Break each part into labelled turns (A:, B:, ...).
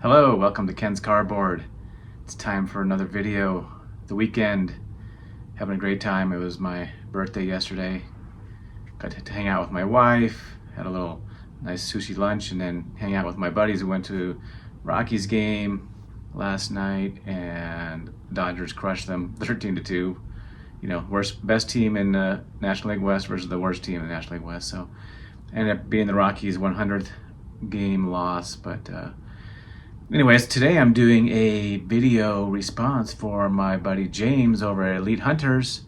A: Hello, welcome to Ken's Cardboard. It's time for another video. The weekend, having a great time. It was my birthday yesterday. Got to hang out with my wife, had a little nice sushi lunch, and then hang out with my buddies. We went to Rockies game last night, and Dodgers crushed them 13-2. You know, best team in the National League West versus the worst team in the National League West. So ended up being the Rockies' 100th game loss, but anyways, today I'm doing a video response for my buddy James over at Elite Hunters.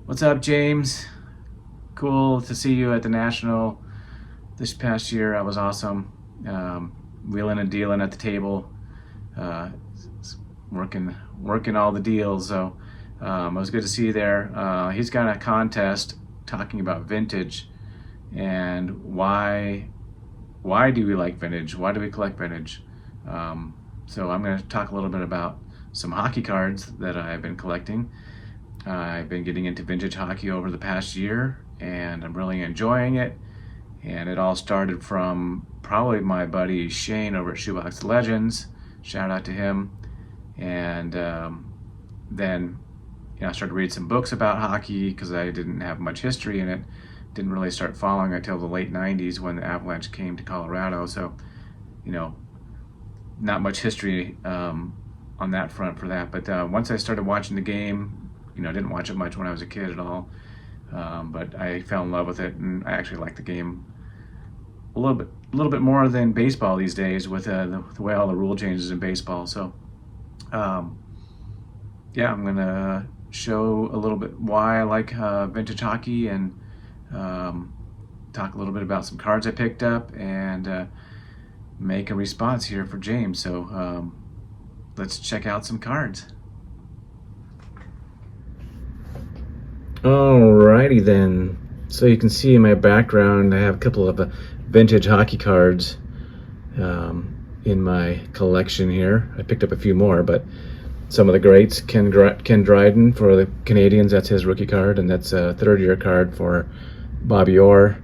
A: What's up, James? Cool to see you at the National this past year. That was awesome. Wheeling and dealing at the table, working all the deals. So it was good to see you there. He's got a contest talking about vintage and why do we like vintage? Why do we collect vintage? So I'm going to talk a little bit about some hockey cards that I've been collecting. I've been getting into vintage hockey over the past year, and I'm really enjoying it. And it all started from probably my buddy Shane over at Shoebox Legends. Shout out to him. And then I started reading some books about hockey because I didn't have much history in it. Didn't really start following until the late 90s when the Avalanche came to Colorado. So, not much history on that front for that. But once I started watching the game, I didn't watch it much when I was a kid at all. But I fell in love with it, and I actually like the game a little bit more than baseball these days with the way all the rule changes in baseball. So, yeah, I'm gonna show a little bit why I like vintage hockey and talk a little bit about some cards I picked up and make a response here for James. So let's check out some cards. Alrighty then. So you can see in my background I have a couple of vintage hockey cards in my collection here. I picked up a few more, but some of the greats. Ken Dryden for the Canadians, that's his rookie card, and that's a third-year card for Bobby Orr.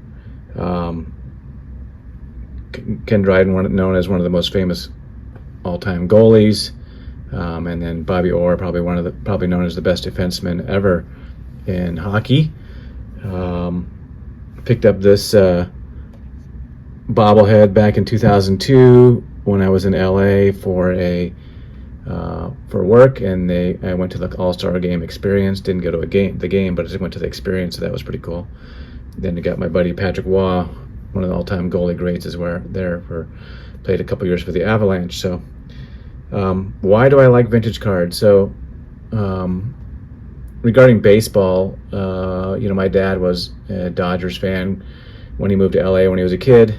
A: Ken Dryden, known as one of the most famous all-time goalies, and then Bobby Orr, probably known as the best defenseman ever in hockey. Picked up this bobblehead back in 2002 when I was in LA for work, and I went to the All-Star Game experience. Didn't go to the game, but I just went to the experience, so that was pretty cool. Then I got my buddy Patrick Waugh, one of the all-time goalie greats, played a couple years for the Avalanche. So why do I like vintage cards? So regarding baseball, my dad was a Dodgers fan when he moved to LA when he was a kid,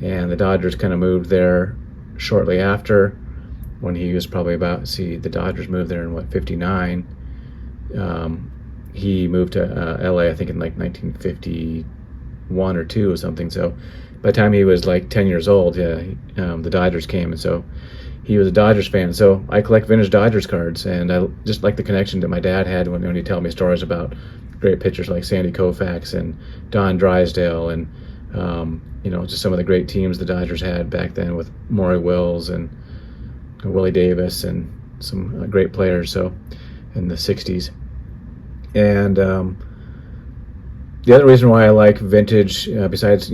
A: and the Dodgers kind of moved there shortly after, when he was probably the Dodgers moved there in 59. He moved to LA, I think, in like 1951 or 2 or something. So by the time he was like 10 years old, the Dodgers came, and so he was a Dodgers fan. So I collect vintage Dodgers cards, and I just like the connection that my dad had when he told me stories about great pitchers like Sandy Koufax and Don Drysdale, and just some of the great teams the Dodgers had back then with Maury Wills and Willie Davis and some great players. So in the 60s. And the other reason why I like vintage, besides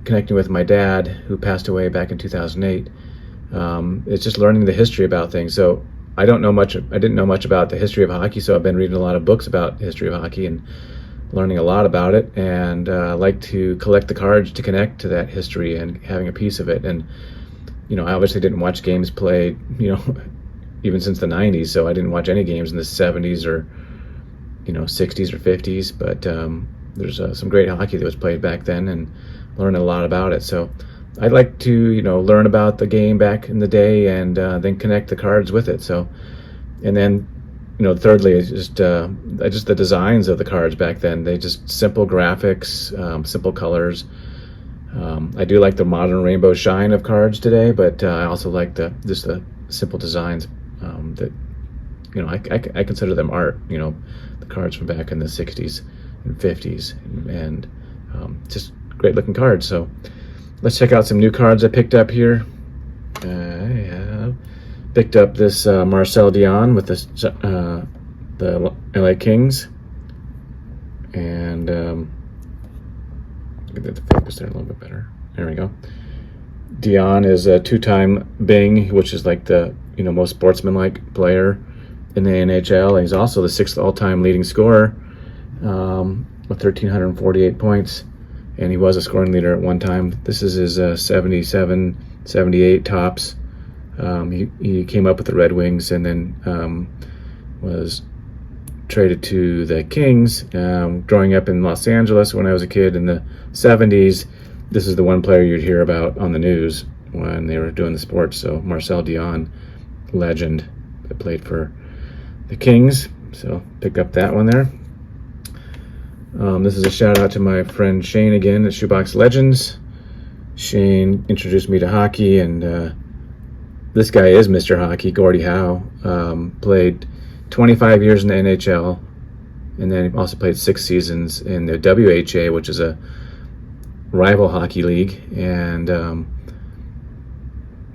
A: connecting with my dad, who passed away back in 2008, it's just learning the history about things. So I didn't know much about the history of hockey, so I've been reading a lot of books about the history of hockey and learning a lot about it. And I like to collect the cards to connect to that history and having a piece of it. And I obviously didn't watch games played even since the 90s, so I didn't watch any games in the 70s or 60s or 50s, but there's some great hockey that was played back then, and learned a lot about it. So I'd like to learn about the game back in the day, and then connect the cards with it. So, and then thirdly is just the designs of the cards back then. They just simple graphics, simple colors. I do like the modern rainbow shine of cards today, but I also like the simple designs that I consider them art. The cards from back in the 60s and 50s, and just great looking cards. So let's check out some new cards I picked up here. I have Picked up this Marcel Dion with the LA Kings, and get the focus there a little bit better. There we go. Dion is a two-time Bing, which is like the most sportsmanlike player in the NHL. He's also the 6th all-time leading scorer with 1,348 points, and he was a scoring leader at one time. This is his 77, 78 tops. He came up with the Red Wings and then was traded to the Kings. Growing up in Los Angeles when I was a kid in the 70s, this is the one player you'd hear about on the news when they were doing the sports. So Marcel Dion, legend that played for the Kings. So picked up that one there. This is a shout out to my friend Shane again at Shoebox Legends. Shane introduced me to hockey, and this guy is Mr. Hockey, Gordie Howe. Played 25 years in the NHL, and then he also played 6 seasons in the WHA, which is a rival hockey league, and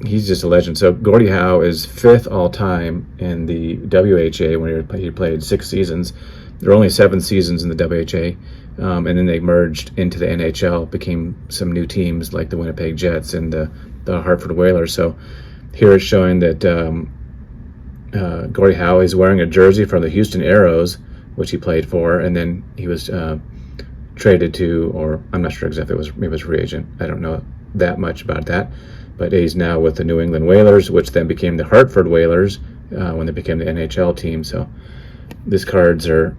A: he's just a legend. So Gordie Howe is 5th all-time in the WHA when he played 6 seasons. There were only 7 seasons in the WHA, and then they merged into the NHL, became some new teams like the Winnipeg Jets and the Hartford Whalers. So here it's showing that Gordie Howe is wearing a jersey from the Houston Aeros, which he played for, and then he was traded to, or I'm not sure exactly, maybe it was free agent. I don't know that much about that, but he's now with the New England Whalers, which then became the Hartford Whalers when they became the NHL team. So these cards are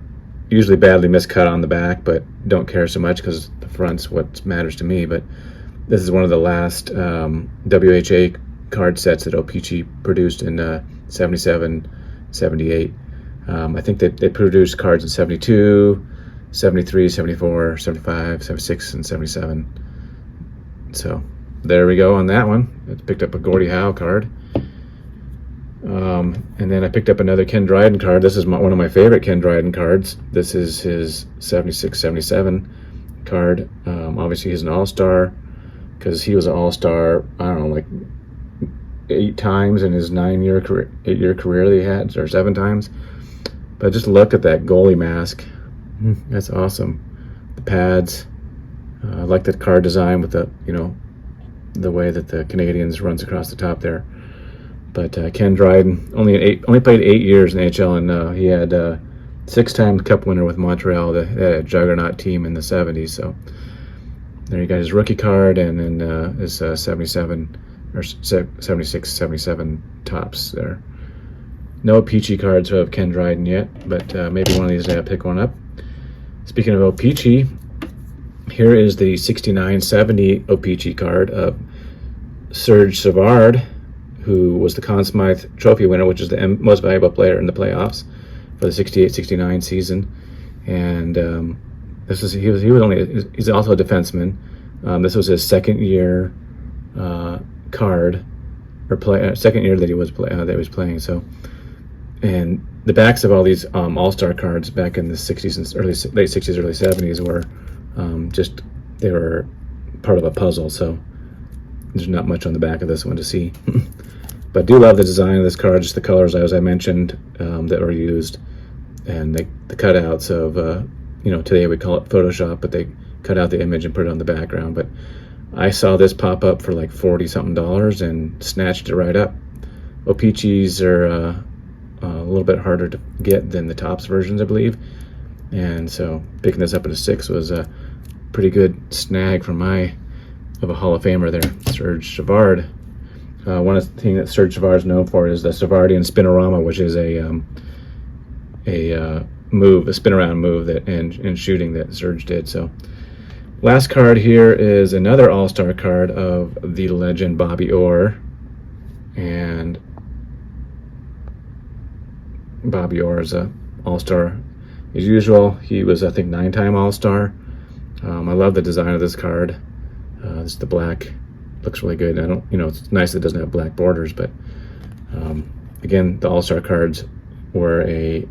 A: usually badly miscut on the back, but don't care so much because the front's what matters to me. But this is one of the last WHA card sets that O-Pee-Chee produced in 77, 78. I think that they produced cards in 72, 73, 74, 75, 76, and 77. So there we go on that one. I picked up a Gordie Howe card. And then I picked up another Ken Dryden card. This is one of my favorite Ken Dryden cards. This is his 76, 77 card. Obviously he's an all-star because he was an all-star, I don't know, like 8 times in his 8-year career that he had, or 7 times. But just look at that goalie mask. That's awesome. The pads. I like the card design with the the way that the Canadians runs across the top there. But Ken Dryden only played 8 years in the NHL, and he had 6-time Cup winner with Montreal, the juggernaut team in the 70s. So there you got his rookie card, and then his 77 or 76, 77 tops there. No Peachy cards of Ken Dryden yet, but maybe one of these days I'll pick one up. Speaking of O-Pee-Chee, here is the 69-70 O-Pee-Chee card of Serge Savard, who was the Conn Smythe Trophy winner, which is the most valuable player in the playoffs for the 68-69 season. And he's also a defenseman. This was his second year card, or second year that he was playing. So, and the backs of all these all-star cards back in the 60s and late 60s, early 70s were they were part of a puzzle. So there's not much on the back of this one to see. But I do love the design of this card, just the colors as I mentioned that were used, and the cutouts of today we call it Photoshop, but they cut out the image and put it on the background. But I saw this pop up for like $40-something and snatched it right up. O-Pee-Chees are a little bit harder to get than the Topps versions, I believe, and so picking this up at a 6 was a pretty good snag of a Hall of Famer there, Serge Savard. One of the things that Serge Savard is known for is the Savardian Spinorama, which is a spin around move that in shooting that Serge did. So last card here is another all-star card of the legend Bobby Orr, and Bobby Orr is a all-star as usual. He was, I think, 9-time all-star. I love the design of this card. It's the black, looks really good. It's nice that it doesn't have black borders, but again, the all-star cards were a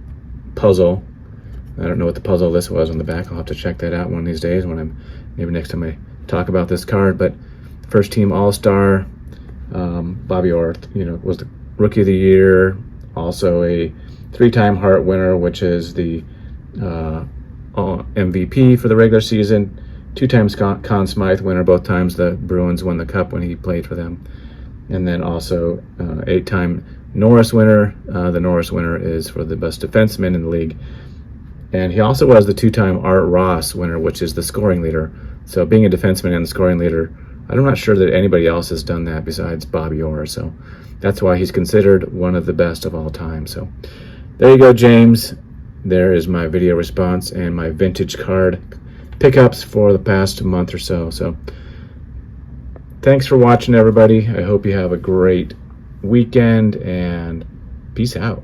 A: puzzle. I don't know what the puzzle list was on the back. I'll have to check that out one of these days maybe next time I talk about this card. But first team all-star, Bobby Orr, was Rookie of the Year, also a 3-time Hart winner, which is the MVP for the regular season, 2 times Conn Smythe winner, both times the Bruins won the cup when he played for them, and then also 8-time Norris winner. The Norris winner is for the best defenseman in the league. And he also was the 2-time Art Ross winner, which is the scoring leader. So being a defenseman and the scoring leader, I'm not sure that anybody else has done that besides Bobby Orr. So that's why he's considered one of the best of all time. So there you go, James. There is my video response and my vintage card pickups for the past month or so. So thanks for watching, everybody. I hope you have a great weekend, and peace out.